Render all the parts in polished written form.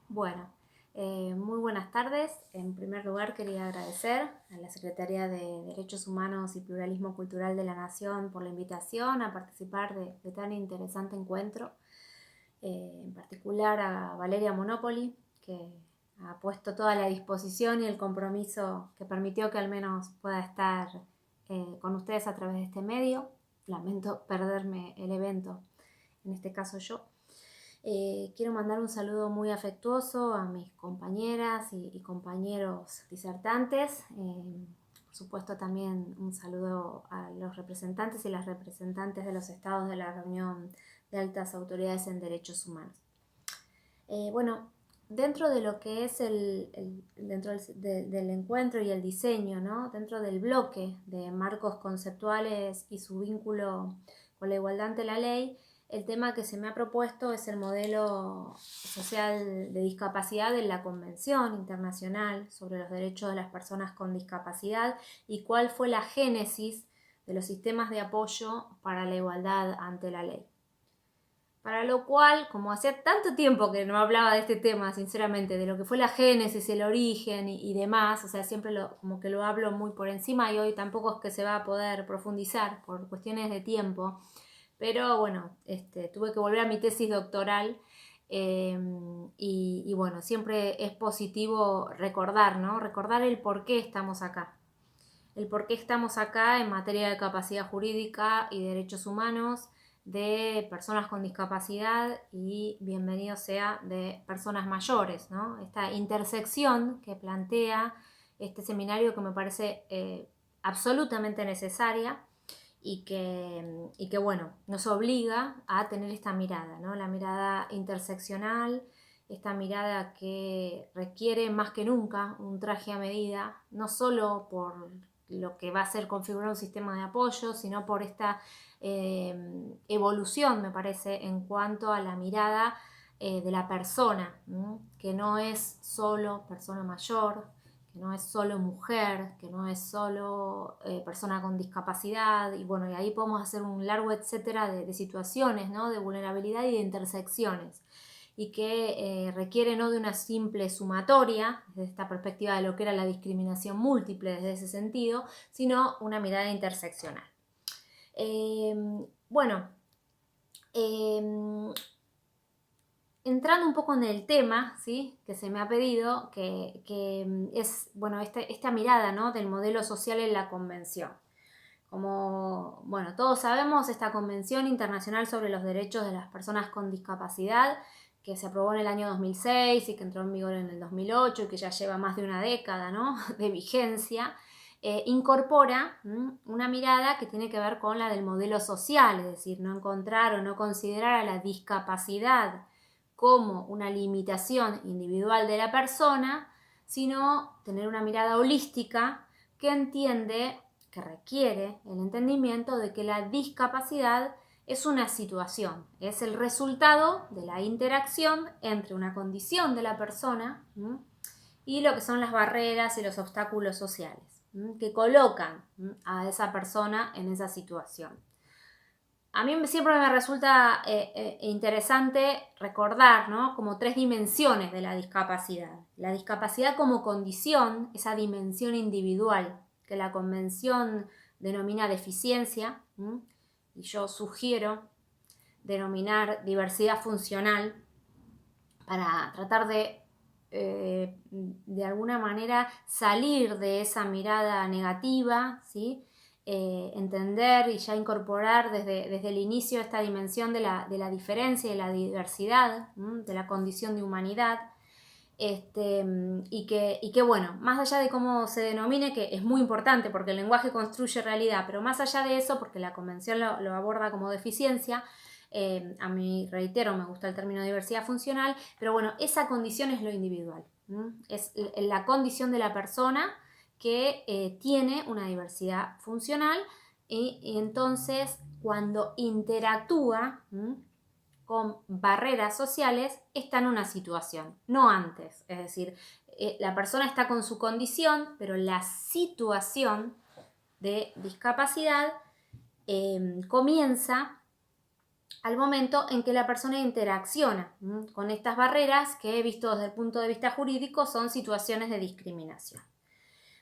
Bueno, muy buenas tardes. En primer lugar, quería agradecer a la Secretaría de Derechos Humanos y Pluralismo Cultural de la Nación por la invitación a participar de tan interesante encuentro. En particular a Valeria Monopoli, que ha puesto toda la disposición y el compromiso que permitió que al menos pueda estar con ustedes a través de este medio. Lamento perderme el evento, en este caso yo. Quiero mandar un saludo muy afectuoso a mis compañeras y compañeros disertantes. Por supuesto también un saludo a los representantes y las representantes de los estados de la reunión de altas autoridades en derechos humanos. Bueno, dentro de lo que es dentro del encuentro y el diseño, ¿no? Dentro del bloque de marcos conceptuales y su vínculo con la igualdad ante la ley, el tema que se me ha propuesto es el modelo social de discapacidad de la Convención Internacional sobre los Derechos de las Personas con Discapacidad y cuál fue la génesis de los sistemas de apoyo para la igualdad ante la ley. Para lo cual, como hacía tanto tiempo que no hablaba de este tema, sinceramente, de lo que fue la génesis, el origen y demás, o sea, siempre como que lo hablo muy por encima y hoy tampoco es que se va a poder profundizar por cuestiones de tiempo, pero bueno, tuve que volver a mi tesis doctoral y bueno, siempre es positivo recordar, ¿no? Recordar el por qué estamos acá. El por qué estamos acá en materia de capacidad jurídica y derechos humanos, de personas con discapacidad y bienvenido sea de personas mayores, ¿no? Esta intersección que plantea este seminario que me parece absolutamente necesaria y que bueno, nos obliga a tener esta mirada, ¿no? La mirada interseccional, esta mirada que requiere más que nunca un traje a medida, no solo por lo que va a ser configurar un sistema de apoyo, sino por esta evolución, me parece, en cuanto a la mirada de la persona, ¿no? Que no es solo persona mayor, que no es solo mujer, que no es solo persona con discapacidad, y bueno, y ahí podemos hacer un largo etcétera de situaciones, ¿no? De vulnerabilidad y de intersecciones, y que requiere no de una simple sumatoria, desde esta perspectiva de lo que era la discriminación múltiple desde ese sentido, sino una mirada interseccional. Bueno, entrando un poco en el tema, ¿sí? Que se me ha pedido, que es bueno, esta mirada, ¿no? Del modelo social en la convención. Como bueno, todos sabemos, esta Convención Internacional sobre los Derechos de las Personas con Discapacidad, que se aprobó en el año 2006 y que entró en vigor en el 2008 y que ya lleva más de una década, ¿no? de vigencia, incorpora una mirada que tiene que ver con la del modelo social, es decir, no encontrar o no considerar a la discapacidad como una limitación individual de la persona, sino tener una mirada holística que entiende, que requiere el entendimiento de que la discapacidad es una situación, es el resultado de la interacción entre una condición de la persona y lo que son las barreras y los obstáculos sociales que colocan a esa persona en esa situación. A mí siempre me resulta interesante recordar, ¿no? Como tres dimensiones de la discapacidad. La discapacidad como condición, esa dimensión individual que la Convención denomina deficiencia, y yo sugiero denominar diversidad funcional para tratar de alguna manera salir de esa mirada negativa, ¿sí? Entender y ya incorporar desde el inicio esta dimensión de la diferencia y de la diversidad, de la condición de humanidad, y que bueno, más allá de cómo se denomine, que es muy importante porque el lenguaje construye realidad, pero más allá de eso, porque la convención lo aborda como deficiencia, a mí, reitero, me gusta el término diversidad funcional, pero bueno, esa condición es lo individual, es la condición de la persona que tiene una diversidad funcional y entonces cuando interactúa con barreras sociales está en una situación, no antes, es decir, la persona está con su condición, pero la situación de discapacidad comienza al momento en que la persona interacciona con estas barreras que, visto desde el punto de vista jurídico, son situaciones de discriminación.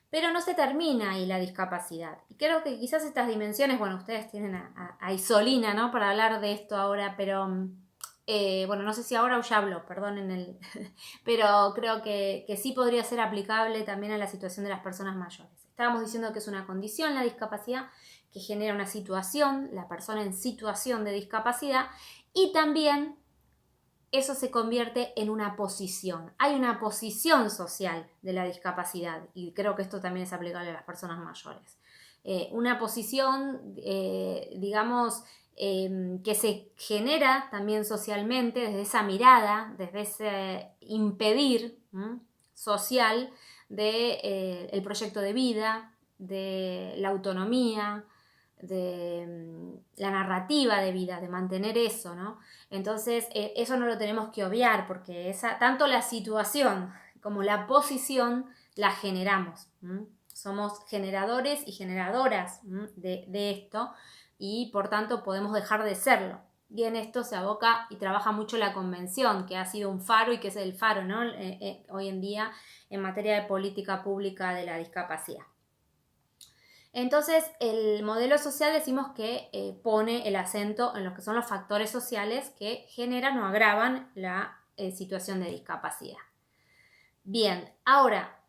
Pero no se termina ahí la discapacidad. Y creo que quizás estas dimensiones, bueno, ustedes tienen a Isolina, ¿no?, para hablar de esto ahora, pero bueno, no sé si ahora o ya habló, perdonen pero creo que sí podría ser aplicable también a la situación de las personas mayores. Estábamos diciendo que es una condición la discapacidad que genera una situación, la persona en situación de discapacidad, y también eso se convierte en una posición. Hay una posición social de la discapacidad y creo que esto también es aplicable a las personas mayores. Una posición, digamos, que se genera también socialmente desde esa mirada, desde ese impedir social de el proyecto de vida, de la autonomía, de la narrativa de vida, de mantener eso, ¿no? Entonces, eso no lo tenemos que obviar porque tanto la situación como la posición la generamos. Somos generadores y generadoras de esto y por tanto podemos dejar de serlo. Y en esto se aboca y trabaja mucho la convención, que ha sido un faro y que es el faro, ¿no?, hoy en día en materia de política pública de la discapacidad. Entonces, el modelo social decimos que pone el acento en lo que son los factores sociales que generan o agravan la situación de discapacidad. Bien, ahora,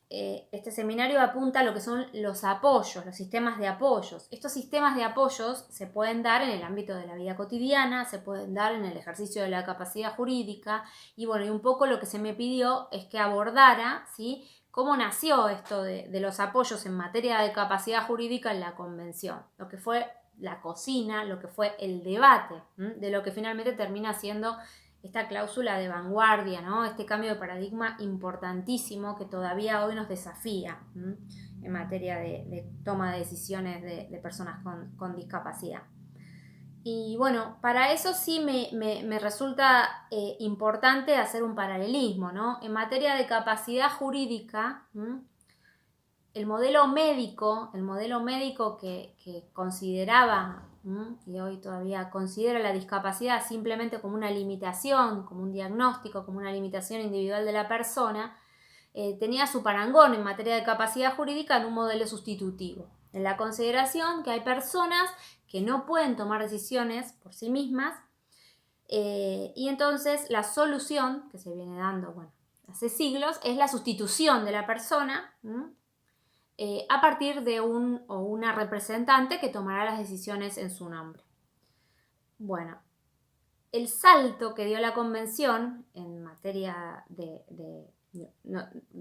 este seminario apunta a lo que son los apoyos, los sistemas de apoyos. Estos sistemas de apoyos se pueden dar en el ámbito de la vida cotidiana, se pueden dar en el ejercicio de la capacidad jurídica y bueno, y un poco lo que se me pidió es que abordara, ¿sí?, cómo nació esto de los apoyos en materia de capacidad jurídica en la Convención, lo que fue la cocina, lo que fue el debate, de lo que finalmente termina siendo esta cláusula de vanguardia, ¿no?, este cambio de paradigma importantísimo que todavía hoy nos desafía en materia de toma de decisiones de personas con discapacidad. Y bueno, para eso sí me resulta importante hacer un paralelismo, ¿no? En materia de capacidad jurídica, el modelo médico que consideraba, y hoy todavía considera la discapacidad simplemente como una limitación, como un diagnóstico, como una limitación individual de la persona, tenía su parangón en materia de capacidad jurídica en un modelo sustitutivo, en la consideración que hay personas que no pueden tomar decisiones por sí mismas, y entonces la solución que se viene dando, bueno, hace siglos, es la sustitución de la persona a partir de un o una representante que tomará las decisiones en su nombre. Bueno, el salto que dio la Convención en materia de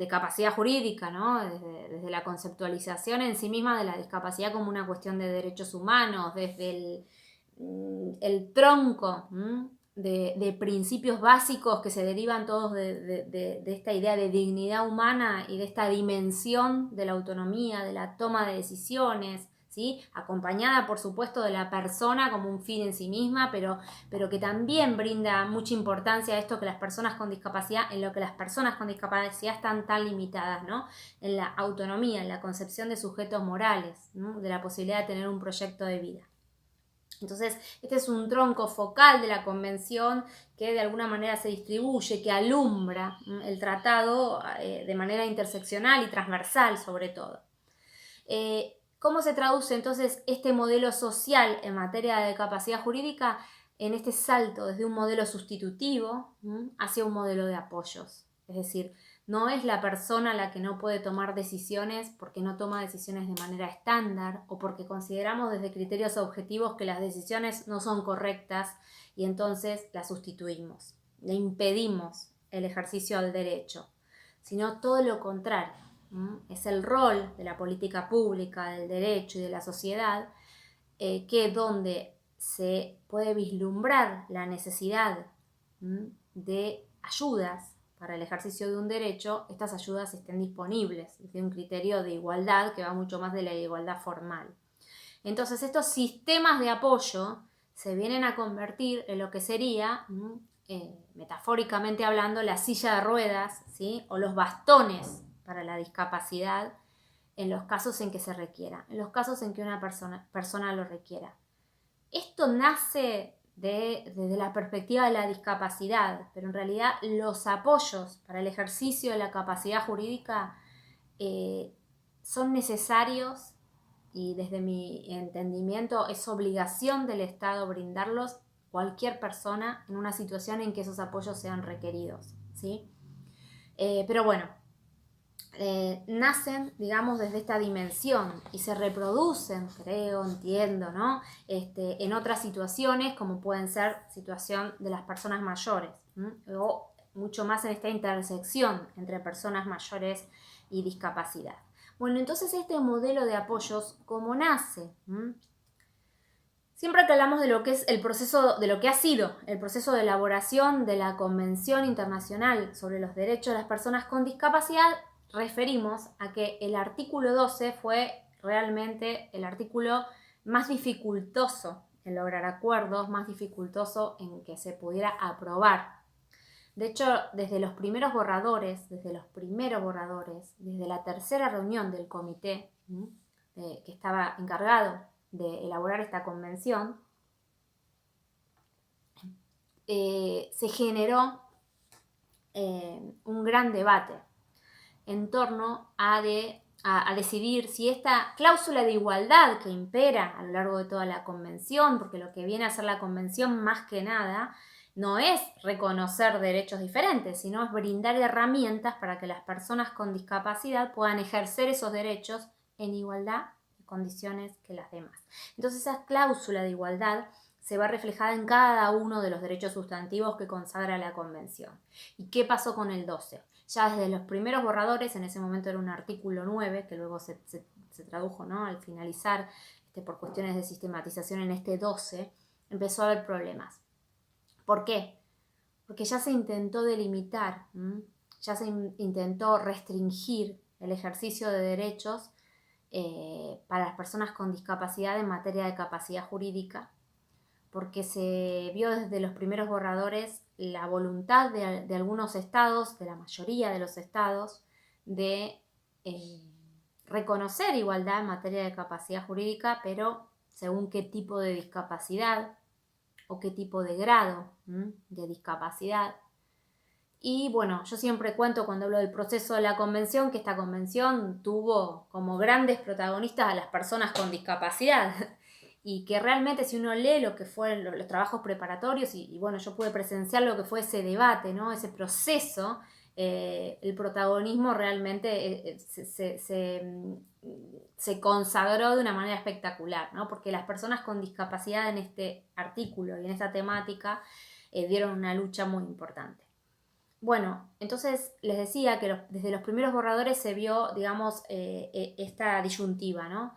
capacidad jurídica, ¿no?, desde la conceptualización en sí misma de la discapacidad como una cuestión de derechos humanos, desde el tronco de principios básicos que se derivan todos de esta idea de dignidad humana y de esta dimensión de la autonomía, de la toma de decisiones, ¿sí?, acompañada por supuesto de la persona como un fin en sí misma, pero que también brinda mucha importancia a esto que las personas con discapacidad, en lo que las personas con discapacidad están tan limitadas, ¿no?, en la autonomía, en la concepción de sujetos morales, ¿no?, de la posibilidad de tener un proyecto de vida. Entonces, este es un tronco focal de la Convención que de alguna manera se distribuye, que alumbra el tratado de manera interseccional y transversal sobre todo. ¿Cómo se traduce entonces este modelo social en materia de capacidad jurídica en este salto desde un modelo sustitutivo hacia un modelo de apoyos? Es decir, no es la persona la que no puede tomar decisiones porque no toma decisiones de manera estándar o porque consideramos desde criterios objetivos que las decisiones no son correctas y entonces las sustituimos, le impedimos el ejercicio del derecho, sino todo lo contrario. Es el rol de la política pública, del derecho y de la sociedad que donde se puede vislumbrar la necesidad de ayudas para el ejercicio de un derecho, estas ayudas estén disponibles desde un criterio de igualdad que va mucho más de la igualdad formal. Entonces estos sistemas de apoyo se vienen a convertir en lo que sería, metafóricamente hablando, la silla de ruedas, ¿sí?, o los bastones para la discapacidad en los casos en que se requiera, en los casos en que una persona lo requiera. Esto nace desde la perspectiva de la discapacidad, pero en realidad los apoyos para el ejercicio de la capacidad jurídica son necesarios y desde mi entendimiento es obligación del Estado brindarlos a cualquier persona en una situación en que esos apoyos sean requeridos, ¿sí? Pero bueno, nacen, digamos, desde esta dimensión y se reproducen, creo, entiendo, ¿no? En otras situaciones, como pueden ser situación de las personas mayores, o mucho más en esta intersección entre personas mayores y discapacidad. Bueno, entonces este modelo de apoyos, ¿cómo nace? Siempre que hablamos de lo que es el proceso, de lo que ha sido el proceso de elaboración de la Convención Internacional sobre los Derechos de las Personas con Discapacidad, referimos a que el artículo 12 fue realmente el artículo más dificultoso en lograr acuerdos, más dificultoso en que se pudiera aprobar. De hecho, desde los primeros borradores, desde la tercera reunión del comité que estaba encargado de elaborar esta convención, se generó un gran debate en torno a decidir si esta cláusula de igualdad que impera a lo largo de toda la convención, porque lo que viene a hacer la convención más que nada no es reconocer derechos diferentes, sino es brindar herramientas para que las personas con discapacidad puedan ejercer esos derechos en igualdad de condiciones que las demás. Entonces esa cláusula de igualdad se va reflejada en cada uno de los derechos sustantivos que consagra la Convención. ¿Y qué pasó con el 12? Ya desde los primeros borradores, en ese momento era un artículo 9, que luego se tradujo, ¿no?, al finalizar por cuestiones de sistematización en este 12, empezó a haber problemas. ¿Por qué? Porque ya se intentó delimitar, ya se intentó restringir el ejercicio de derechos para las personas con discapacidad en materia de capacidad jurídica, porque se vio desde los primeros borradores la voluntad de algunos estados, de la mayoría de los estados, de reconocer igualdad en materia de capacidad jurídica, pero según qué tipo de discapacidad o qué tipo de grado de discapacidad. Y bueno, yo siempre cuento cuando hablo del proceso de la convención que esta convención tuvo como grandes protagonistas a las personas con discapacidad y que realmente si uno lee lo que fueron los trabajos preparatorios y bueno, yo pude presenciar lo que fue ese debate, ¿no?, ese proceso, el protagonismo realmente se consagró de una manera espectacular, ¿no?, porque las personas con discapacidad en este artículo y en esta temática dieron una lucha muy importante. Bueno, entonces les decía que desde los primeros borradores se vio, digamos, esta disyuntiva, ¿no?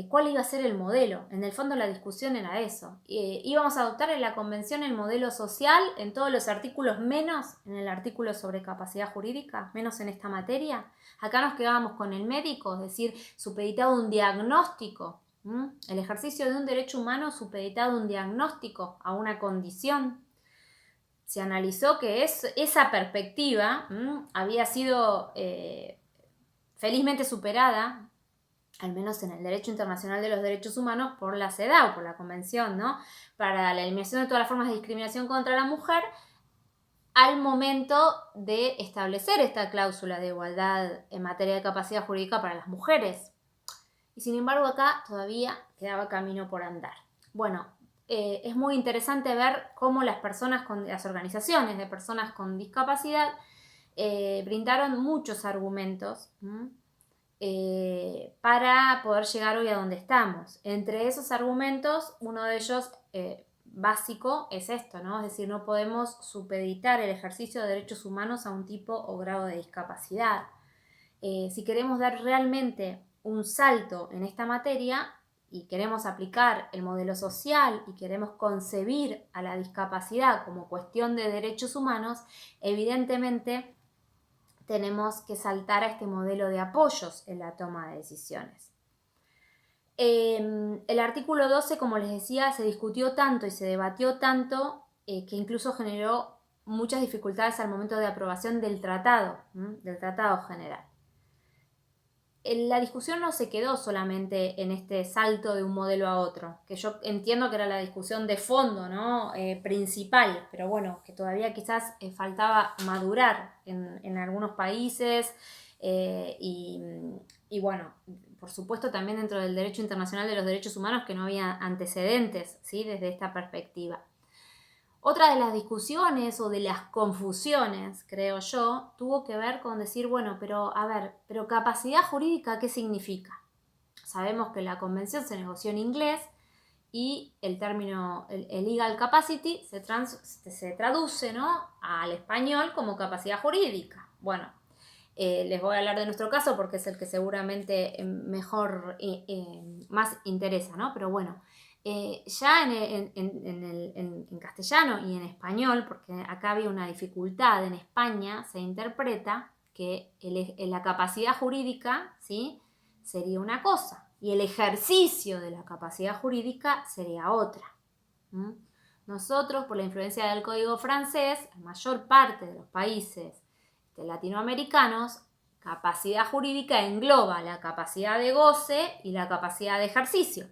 ¿Cuál iba a ser el modelo? En el fondo la discusión era eso. Íbamos a adoptar en la convención el modelo social en todos los artículos, menos en el artículo sobre capacidad jurídica, menos en esta materia. Acá nos quedábamos con el médico, es decir, supeditado a un diagnóstico. El ejercicio de un derecho humano supeditado a un diagnóstico, a una condición. Se analizó que esa perspectiva había sido felizmente superada, al menos en el derecho internacional de los derechos humanos, por la CEDAW, por la Convención, ¿no?, para la eliminación de todas las formas de discriminación contra la mujer, al momento de establecer esta cláusula de igualdad en materia de capacidad jurídica para las mujeres. Y sin embargo acá todavía quedaba camino por andar. Bueno, es muy interesante ver cómo las organizaciones de personas con discapacidad brindaron muchos argumentos para poder llegar hoy a donde estamos. Entre esos argumentos, uno de ellos básico es esto, ¿no? Es decir, no podemos supeditar el ejercicio de derechos humanos a un tipo o grado de discapacidad. Si queremos dar realmente un salto en esta materia y queremos aplicar el modelo social y queremos concebir a la discapacidad como cuestión de derechos humanos, evidentemente tenemos que saltar a este modelo de apoyos en la toma de decisiones. El artículo 12, como les decía, se discutió tanto y se debatió tanto que incluso generó muchas dificultades al momento de aprobación del tratado general. la discusión no se quedó solamente en este salto de un modelo a otro, que yo entiendo que era la discusión de fondo, ¿no? Principal, pero bueno, que todavía quizás faltaba madurar en algunos países y bueno, por supuesto también dentro del derecho internacional de los derechos humanos que no había antecedentes, ¿sí? Desde esta perspectiva. Otra de las discusiones o de las confusiones, creo yo, tuvo que ver con decir, bueno, pero a ver, pero capacidad jurídica, ¿qué significa? Sabemos que la convención se negoció en inglés y el término, el legal capacity, se traduce, ¿no?, al español como capacidad jurídica. Bueno, les voy a hablar de nuestro caso porque es el que seguramente mejor, más interesa, ¿no? Pero bueno, ya en castellano y en español, porque acá había una dificultad, en España se interpreta que la capacidad jurídica, ¿sí?, sería una cosa y el ejercicio de la capacidad jurídica sería otra. Nosotros, por la influencia del Código francés, la mayor parte de los países latinoamericanos, capacidad jurídica engloba la capacidad de goce y la capacidad de ejercicio.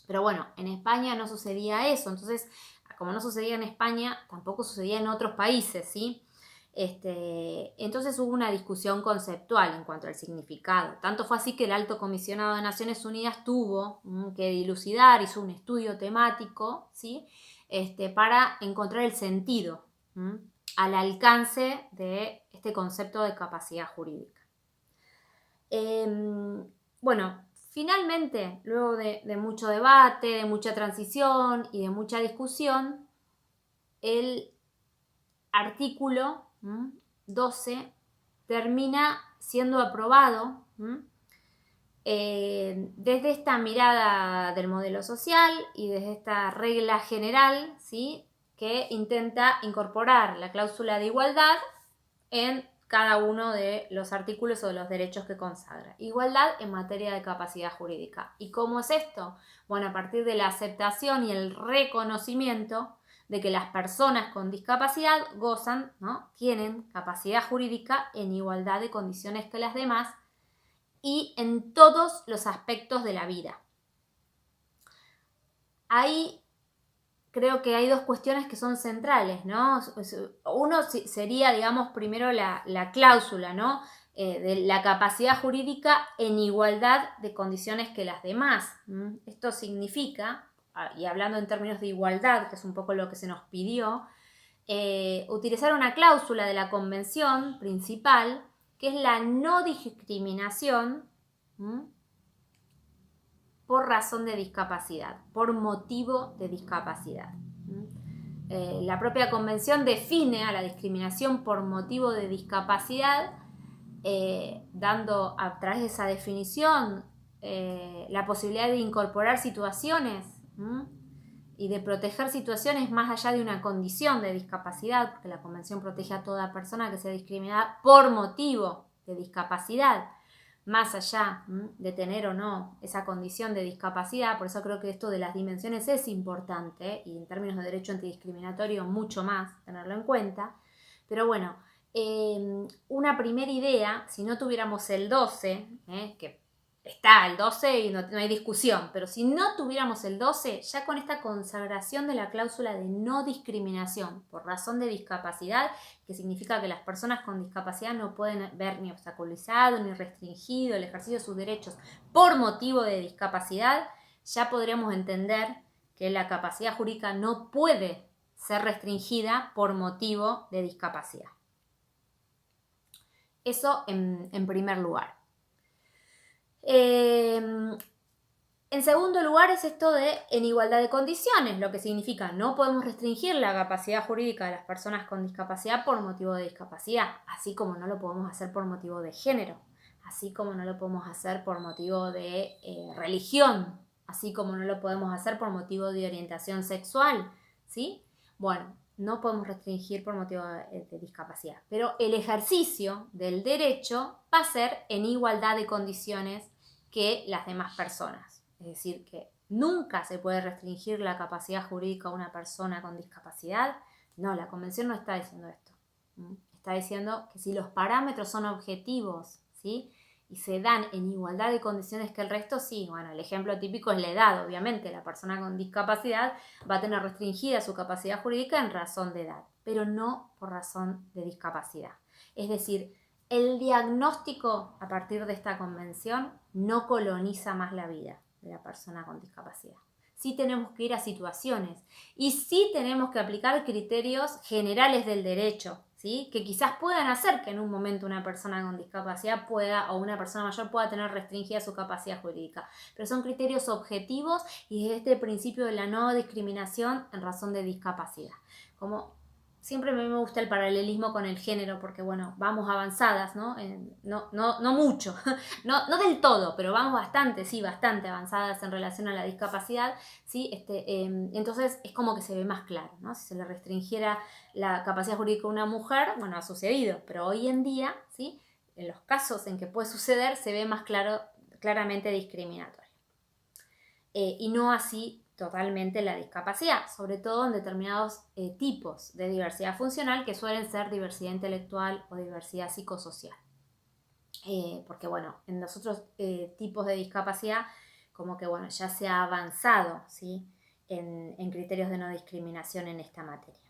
Pero bueno, en España no sucedía eso, entonces, como no sucedía en España, tampoco sucedía en otros países, ¿sí? Entonces hubo una discusión conceptual en cuanto al significado. Tanto fue así que el Alto Comisionado de Naciones Unidas tuvo que dilucidar, hizo un estudio temático, ¿sí?, para encontrar el sentido al alcance de este concepto de capacidad jurídica. Bueno, finalmente, luego de mucho debate, de mucha transición y de mucha discusión, el artículo 12 termina siendo aprobado desde esta mirada del modelo social y desde esta regla general, ¿sí?, que intenta incorporar la cláusula de igualdad en cada uno de los artículos o de los derechos que consagra. Igualdad en materia de capacidad jurídica. ¿Y cómo es esto? Bueno, a partir de la aceptación y el reconocimiento de que las personas con discapacidad gozan, ¿no?, tienen capacidad jurídica en igualdad de condiciones que las demás y en todos los aspectos de la vida. Ahí creo que hay dos cuestiones que son centrales, ¿no? Uno sería, digamos, primero la cláusula, ¿no?, de la capacidad jurídica en igualdad de condiciones que las demás. Esto significa, y hablando en términos de igualdad, que es un poco lo que se nos pidió, utilizar una cláusula de la convención principal, que es la no discriminación por razón de discapacidad, por motivo de discapacidad. La propia convención define a la discriminación por motivo de discapacidad, dando a través de esa definición la posibilidad de incorporar situaciones y de proteger situaciones más allá de una condición de discapacidad, porque la convención protege a toda persona que sea discriminada por motivo de discapacidad, más allá de tener o no esa condición de discapacidad. Por eso creo que esto de las dimensiones es importante y en términos de derecho antidiscriminatorio mucho más tenerlo en cuenta. Pero bueno, una primera idea, si no tuviéramos el 12, que está el 12 y no hay discusión, pero si no tuviéramos el 12, ya con esta consagración de la cláusula de no discriminación por razón de discapacidad, que significa que las personas con discapacidad no pueden ver ni obstaculizado ni restringido el ejercicio de sus derechos por motivo de discapacidad, ya podríamos entender que la capacidad jurídica no puede ser restringida por motivo de discapacidad. Eso en primer lugar. En segundo lugar es esto de en igualdad de condiciones, lo que significa no podemos restringir la capacidad jurídica de las personas con discapacidad por motivo de discapacidad, así como no lo podemos hacer por motivo de género, así como no lo podemos hacer por motivo de religión, así como no lo podemos hacer por motivo de orientación sexual, ¿sí? Bueno, no podemos restringir por motivo de discapacidad, pero el ejercicio del derecho va a ser en igualdad de condiciones que las demás personas. Es decir, que nunca se puede restringir la capacidad jurídica a una persona con discapacidad. No, la convención no está diciendo esto. Está diciendo que si los parámetros son objetivos, ¿sí?, y se dan en igualdad de condiciones que el resto, sí. Bueno, el ejemplo típico es la edad, obviamente. La persona con discapacidad va a tener restringida su capacidad jurídica en razón de edad, pero no por razón de discapacidad. Es decir, el diagnóstico a partir de esta convención no coloniza más la vida de la persona con discapacidad. Sí tenemos que ir a situaciones y sí tenemos que aplicar criterios generales del derecho, ¿sí? Que quizás puedan hacer que en un momento una persona con discapacidad pueda, o una persona mayor pueda tener restringida su capacidad jurídica. Pero son criterios objetivos y es este principio de la no discriminación en razón de discapacidad. Como siempre me gusta el paralelismo con el género porque, bueno, vamos avanzadas, ¿no? No mucho, no del todo, pero vamos bastante avanzadas en relación a la discapacidad, ¿sí? Entonces es como que se ve más claro, ¿no? Si se le restringiera la capacidad jurídica a una mujer, bueno, ha sucedido, pero hoy en día, ¿sí? En los casos en que puede suceder, se ve más claramente discriminatorio. Y no así totalmente la discapacidad, sobre todo en determinados tipos de diversidad funcional que suelen ser diversidad intelectual o diversidad psicosocial. Porque bueno, en los otros tipos de discapacidad como que bueno, ya se ha avanzado, ¿sí? en criterios de no discriminación en esta materia.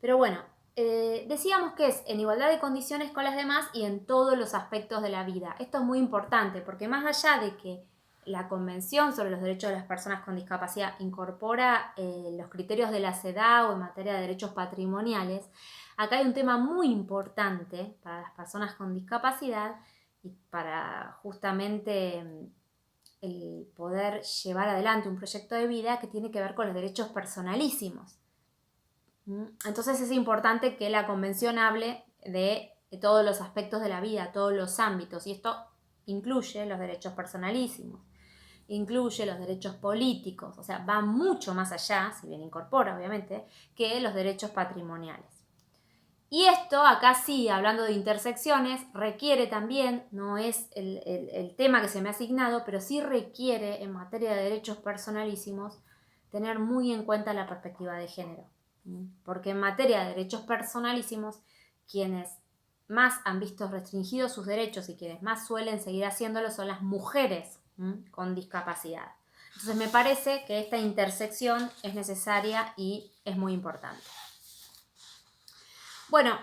Pero bueno, decíamos que es en igualdad de condiciones con las demás y en todos los aspectos de la vida. Esto es muy importante porque más allá de que la Convención sobre los Derechos de las Personas con Discapacidad incorpora los criterios de la CEDAW en materia de derechos patrimoniales, acá hay un tema muy importante para las personas con discapacidad y para justamente el poder llevar adelante un proyecto de vida que tiene que ver con los derechos personalísimos. Entonces es importante que la Convención hable de todos los aspectos de la vida, todos los ámbitos, y esto incluye los derechos personalísimos, incluye los derechos políticos, o sea, va mucho más allá, si bien incorpora obviamente, que los derechos patrimoniales. Y esto, acá sí, hablando de intersecciones, requiere también, no es el tema que se me ha asignado, pero sí requiere en materia de derechos personalísimos tener muy en cuenta la perspectiva de género. Porque en materia de derechos personalísimos, quienes más han visto restringidos sus derechos y quienes más suelen seguir haciéndolo son las mujeres con discapacidad. Entonces me parece que esta intersección es necesaria y es muy importante. Bueno,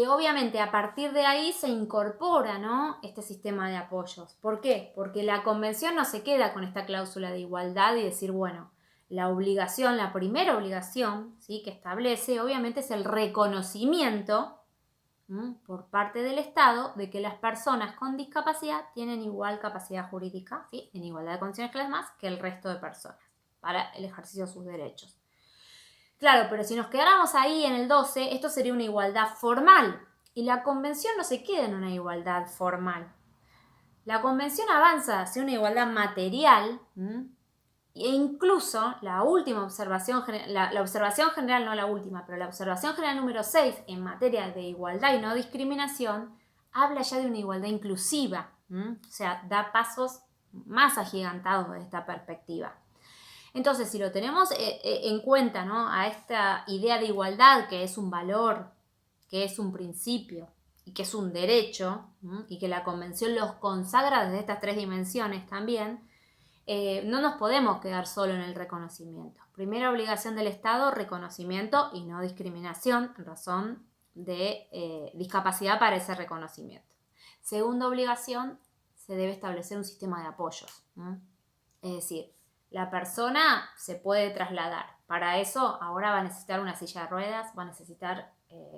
obviamente a partir de ahí se incorpora, ¿no?, este sistema de apoyos. ¿Por qué? Porque la Convención no se queda con esta cláusula de igualdad y decir, bueno, la obligación, la primera obligación, ¿sí?, que establece, obviamente, es el reconocimiento por parte del Estado de que las personas con discapacidad tienen igual capacidad jurídica, ¿sí?, en igualdad de condiciones que las demás, que el resto de personas para el ejercicio de sus derechos. Claro, pero si nos quedáramos ahí en el 12, esto sería una igualdad formal. Y la Convención no se queda en una igualdad formal. La Convención avanza hacia una igualdad material, e incluso la última observación, la observación general, no la última, pero la observación general número 6 en materia de igualdad y no discriminación, habla ya de una igualdad inclusiva. O sea, da pasos más agigantados desde esta perspectiva. Entonces, si lo tenemos en cuenta, ¿no?, a esta idea de igualdad, que es un valor, que es un principio y que es un derecho, y que la Convención los consagra desde estas tres dimensiones también, no nos podemos quedar solo en el reconocimiento. Primera obligación del Estado, reconocimiento y no discriminación en razón de discapacidad para ese reconocimiento. Segunda obligación, se debe establecer un sistema de apoyos. Es decir, la persona se puede trasladar. Para eso ahora va a necesitar una silla de ruedas, va a necesitar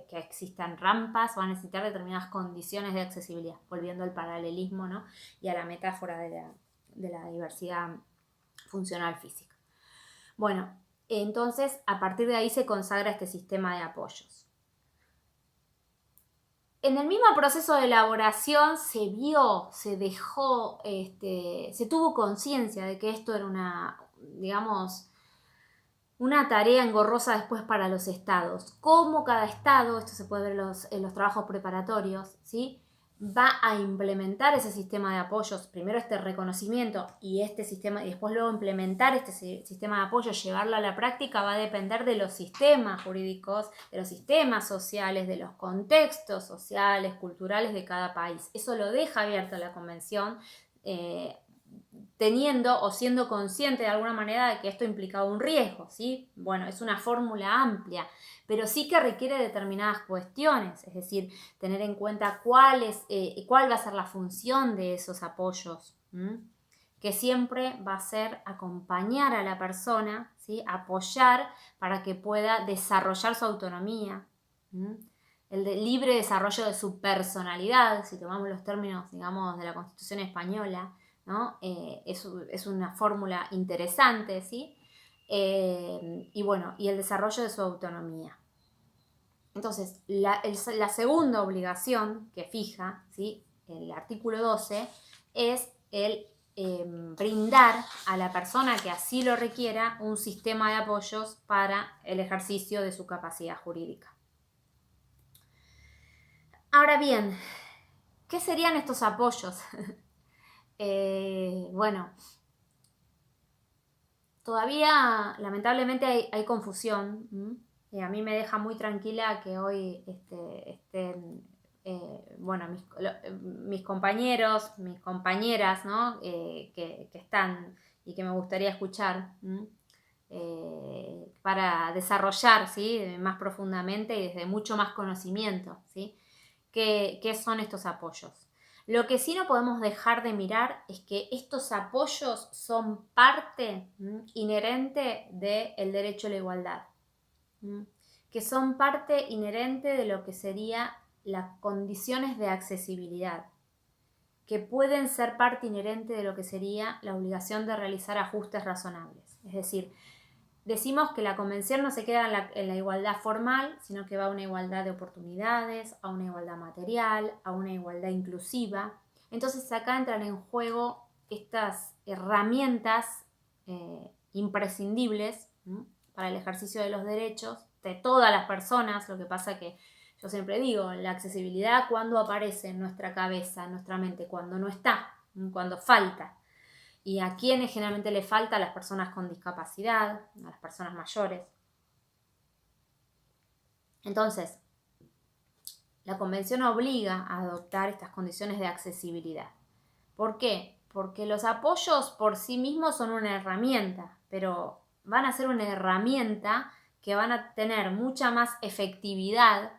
que existan rampas, va a necesitar determinadas condiciones de accesibilidad, volviendo al paralelismo, ¿no?, y a la metáfora de la diversidad funcional física. Bueno, entonces a partir de ahí se consagra este sistema de apoyos. En el mismo proceso de elaboración se vio, se dejó, se tuvo conciencia de que esto era una tarea engorrosa después para los estados. Cómo cada estado, esto se puede ver en los trabajos preparatorios, ¿sí?, va a implementar ese sistema de apoyos, primero este reconocimiento y este sistema, y después luego implementar este sistema de apoyo, llevarlo a la práctica, va a depender de los sistemas jurídicos, de los sistemas sociales, de los contextos sociales, culturales de cada país. Eso lo deja abierto la Convención, teniendo o siendo consciente de alguna manera de que esto implicaba un riesgo, ¿sí? Bueno, es una fórmula amplia, pero sí que requiere determinadas cuestiones, es decir, tener en cuenta cuál va a ser la función de esos apoyos, que siempre va a ser acompañar a la persona, ¿sí? Apoyar para que pueda desarrollar su autonomía, el libre desarrollo de su personalidad, si tomamos los términos, digamos, de la Constitución española, ¿no? Es una fórmula interesante, ¿sí? Y bueno, y el desarrollo de su autonomía. Entonces, la segunda obligación que fija, ¿sí?, el artículo 12 es el brindar a la persona que así lo requiera un sistema de apoyos para el ejercicio de su capacidad jurídica. Ahora bien, ¿qué serían estos apoyos? Bueno, todavía lamentablemente hay confusión. A mí me deja muy tranquila que hoy estén bueno, mis compañeros, mis compañeras, ¿no? Que están y que me gustaría escuchar para desarrollar, ¿sí?, más profundamente y desde mucho más conocimiento, ¿sí?, qué son estos apoyos. Lo que sí no podemos dejar de mirar es que estos apoyos son parte inherente del derecho a la igualdad, que son parte inherente de lo que serían las condiciones de accesibilidad, que pueden ser parte inherente de lo que sería la obligación de realizar ajustes razonables. Es decir, decimos que la convención no se queda en la igualdad formal, sino que va a una igualdad de oportunidades, a una igualdad material, a una igualdad inclusiva. Entonces acá entran en juego estas herramientas imprescindibles para el ejercicio de los derechos de todas las personas. Lo que pasa que yo siempre digo, la accesibilidad cuando aparece en nuestra cabeza, en nuestra mente, cuando no está, cuando falta. ¿Y a quiénes generalmente le falta? A las personas con discapacidad, a las personas mayores. Entonces, la Convención obliga a adoptar estas condiciones de accesibilidad. ¿Por qué? Porque los apoyos por sí mismos son una herramienta, pero van a ser una herramienta que van a tener mucha más efectividad,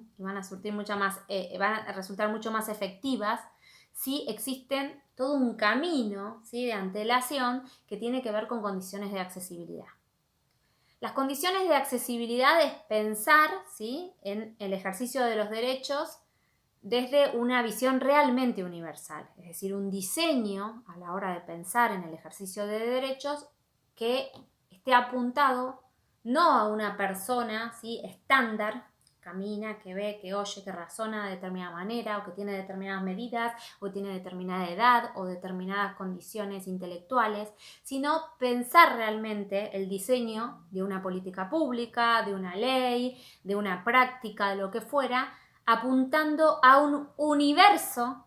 y van a resultar mucho más efectivas si existen todo un camino, ¿sí?, de antelación que tiene que ver con condiciones de accesibilidad. Las condiciones de accesibilidad es pensar, ¿sí?, en el ejercicio de los derechos desde una visión realmente universal, es decir, un diseño a la hora de pensar en el ejercicio de derechos que esté apuntado no a una persona, ¿sí?, estándar, camina, que ve, que oye, que razona de determinada manera, o que tiene determinadas medidas, o tiene determinada edad, o determinadas condiciones intelectuales, sino pensar realmente el diseño de una política pública, de una ley, de una práctica, de lo que fuera, apuntando a un universo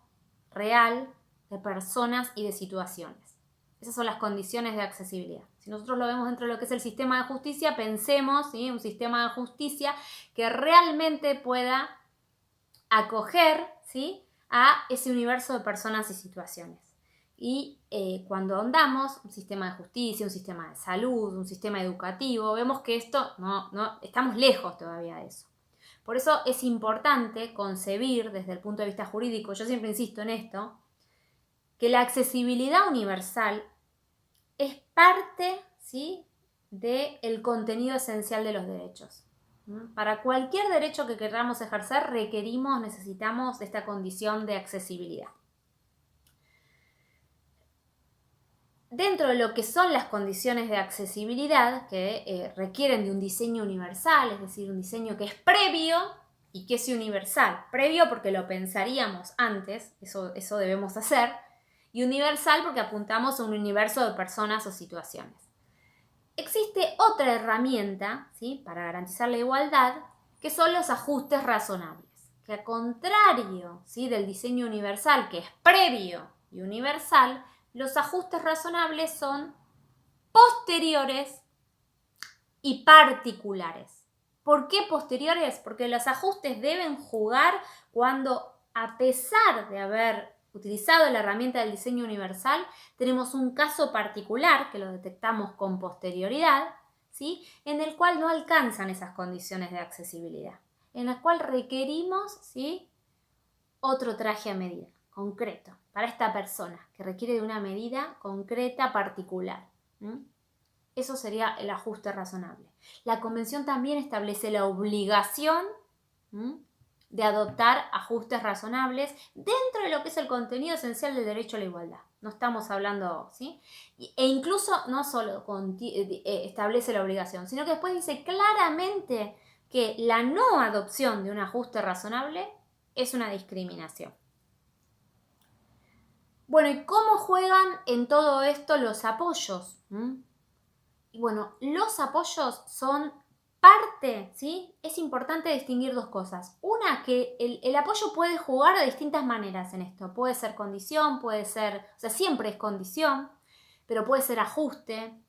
real de personas y de situaciones. Esas son las condiciones de accesibilidad. Si nosotros lo vemos dentro de lo que es el sistema de justicia, pensemos, ¿sí?, un sistema de justicia que realmente pueda acoger, ¿sí?, a ese universo de personas y situaciones. Y cuando ahondamos, un sistema de justicia, un sistema de salud, un sistema educativo, vemos que esto no estamos lejos todavía de eso. Por eso es importante concebir desde el punto de vista jurídico, yo siempre insisto en esto, que la accesibilidad universal es parte, ¿sí?, del contenido esencial de los derechos. Para cualquier derecho que queramos ejercer necesitamos de esta condición de accesibilidad. Dentro de lo que son las condiciones de accesibilidad que requieren de un diseño universal, es decir, un diseño que es previo y que es universal. Previo porque lo pensaríamos antes, eso debemos hacer, y universal porque apuntamos a un universo de personas o situaciones. Existe otra herramienta, ¿sí?, para garantizar la igualdad, que son los ajustes razonables, que a contrario, ¿sí?, del diseño universal, que es previo y universal, los ajustes razonables son posteriores y particulares. ¿Por qué posteriores? Porque los ajustes deben jugar cuando, a pesar de haber utilizado la herramienta del diseño universal, tenemos un caso particular que lo detectamos con posterioridad, ¿sí?, en el cual no alcanzan esas condiciones de accesibilidad, en las cuales requerimos, ¿sí?, otro traje a medida, concreto, para esta persona, que requiere de una medida concreta, particular. Eso sería el ajuste razonable. La Convención también establece la obligación de adoptar ajustes razonables dentro de lo que es el contenido esencial del derecho a la igualdad. No estamos hablando, ¿sí? E incluso no solo establece la obligación, sino que después dice claramente que la no adopción de un ajuste razonable es una discriminación. Bueno, ¿y cómo juegan en todo esto los apoyos? Y bueno, los apoyos son parte, ¿sí? Es importante distinguir dos cosas. Una, que el apoyo puede jugar de distintas maneras en esto. Puede ser condición, puede ser, o sea, siempre es condición, pero puede ser ajuste.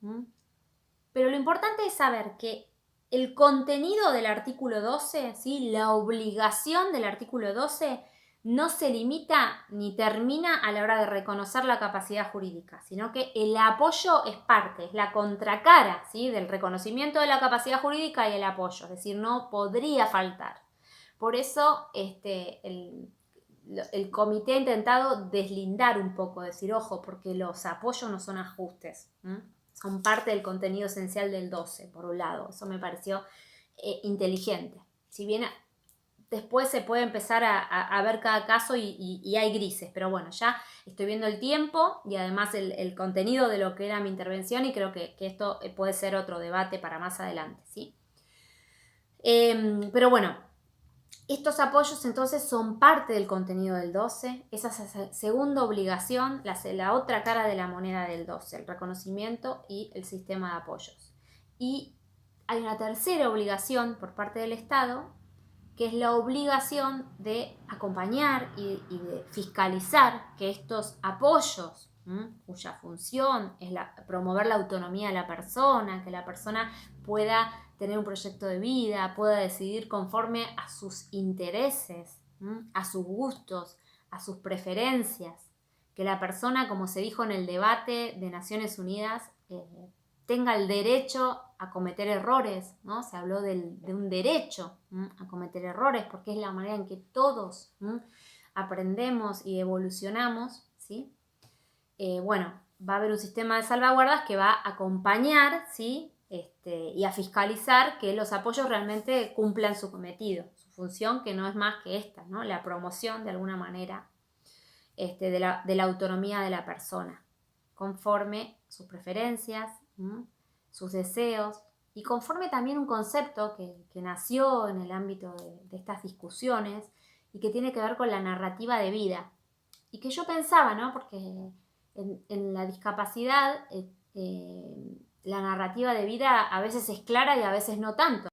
Pero lo importante es saber que el contenido del artículo 12, ¿sí?, la obligación del artículo 12, no se limita ni termina a la hora de reconocer la capacidad jurídica, sino que el apoyo es parte, es la contracara, ¿sí?, del reconocimiento de la capacidad jurídica y el apoyo, es decir, no podría faltar. Por eso el comité ha intentado deslindar un poco, decir, ojo, porque los apoyos no son ajustes, son parte del contenido esencial del 12, por un lado. Eso me pareció inteligente. Si bien después se puede empezar a ver cada caso y hay grises, pero bueno, ya estoy viendo el tiempo y además el contenido de lo que era mi intervención, y creo que esto puede ser otro debate para más adelante, ¿sí? Pero bueno, estos apoyos entonces son parte del contenido del 12, esa es la segunda obligación, la otra cara de la moneda del 12, el reconocimiento y el sistema de apoyos. Y hay una tercera obligación por parte del Estado, que es la obligación de acompañar y de fiscalizar que estos apoyos, cuya función es promover la autonomía de la persona, que la persona pueda tener un proyecto de vida, pueda decidir conforme a sus intereses, a sus gustos, a sus preferencias, que la persona, como se dijo en el debate de Naciones Unidas, tenga el derecho a cometer errores, ¿no? Se habló de un derecho a cometer errores, porque es la manera en que todos aprendemos y evolucionamos, ¿sí? Bueno, va a haber un sistema de salvaguardas que va a acompañar, ¿sí?, y a fiscalizar que los apoyos realmente cumplan su cometido, su función, que no es más que esta, ¿no?, la promoción de alguna manera de la autonomía de la persona, conforme sus preferencias, sus deseos, y conforme también un concepto que nació en el ámbito de estas discusiones y que tiene que ver con la narrativa de vida. Y que yo pensaba, ¿no?, porque en la discapacidad la narrativa de vida a veces es clara y a veces no tanto.